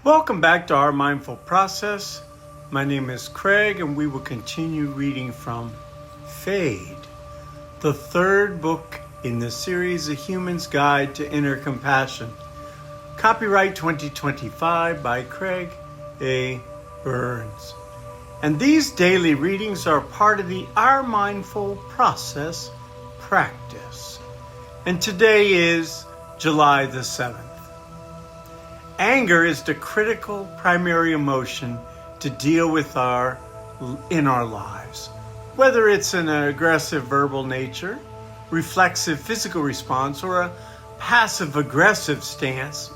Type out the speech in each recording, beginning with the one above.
Welcome back to Our Mindful Process. My name is Craig, and we will continue reading from Fade, the third book in the series A Human's Guide to Inner Compassion. Copyright 2025 by Craig A. Burns. And these daily readings are part of the Our Mindful Process practice. And today is July the 7th. Anger is the critical primary emotion to deal with in our lives. Whether it's an aggressive verbal nature, reflexive physical response, or a passive aggressive stance,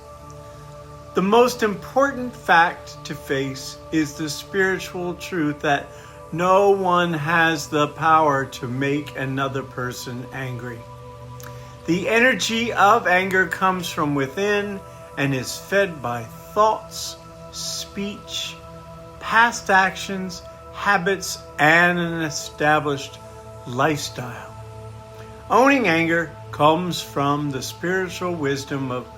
the most important fact to face is the spiritual truth that no one has the power to make another person angry. The energy of anger comes from within and is fed by thoughts, speech, past actions, habits, and an established lifestyle. Owning anger comes from the spiritual wisdom of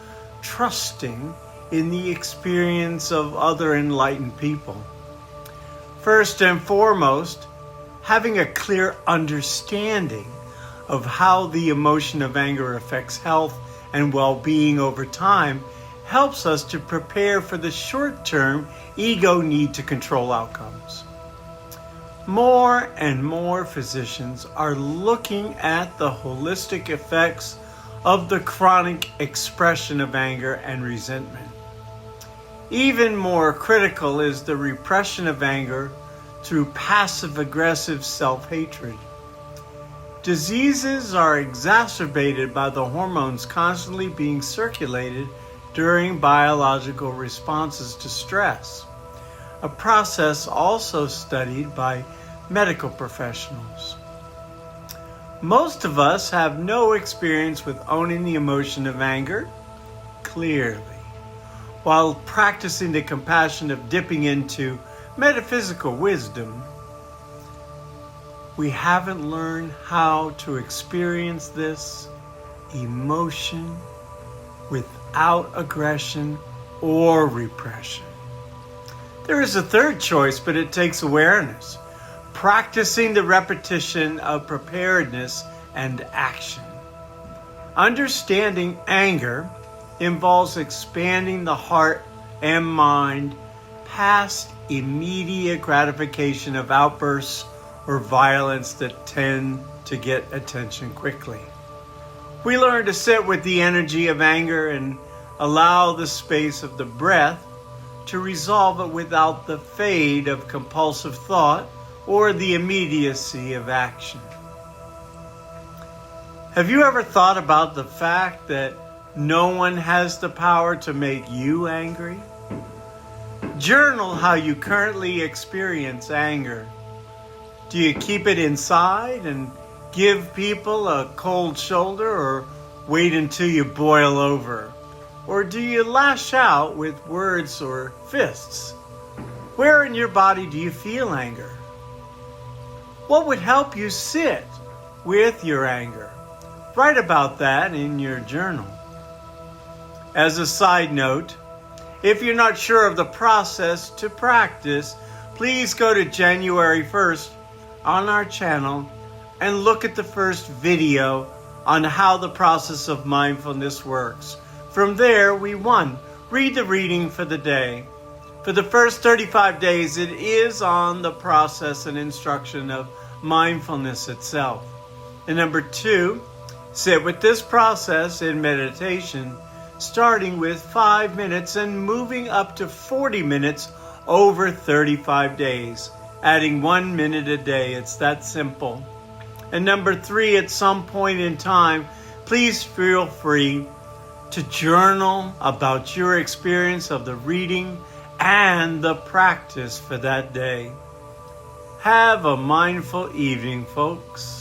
trusting in the experience of other enlightened people. First and foremost, having a clear understanding of how the emotion of anger affects health and well-being over time helps us to prepare for the short-term ego need to control outcomes. More and more physicians are looking at the holistic effects of the chronic expression of anger and resentment. Even more critical is the repression of anger through passive-aggressive self-hatred. Diseases are exacerbated by the hormones constantly being circulated during biological responses to stress, a process also studied by medical professionals. Most of us have no experience with owning the emotion of anger clearly. While practicing the compassion of dipping into metaphysical wisdom, we haven't learned how to experience this emotion without aggression or repression. There is a third choice, but it takes awareness. Practicing the repetition of preparedness and action. Understanding anger involves expanding the heart and mind past immediate gratification of outbursts or violence that tend to get attention quickly. We learn to sit with the energy of anger and allow the space of the breath to resolve it without the fade of compulsive thought or the immediacy of action. Have you ever thought about the fact that no one has the power to make you angry? Journal how you currently experience anger. Do you keep it inside and give people a cold shoulder, or wait until you boil over? Or do you lash out with words or fists? Where in your body do you feel anger? What would help you sit with your anger? Write about that in your journal. As a side note, if you're not sure of the process to practice, please go to January 1st on our channel and look at the first video on how the process of mindfulness works. From there, read the reading for the day. For the first 35 days, it is on the process and instruction of mindfulness itself. And number 2, sit with this process in meditation, starting with 5 minutes and moving up to 40 minutes over 35 days, adding 1 minute a day. It's that simple. And number 3, at some point in time, please feel free to journal about your experience of the reading and the practice for that day. Have a mindful evening, folks.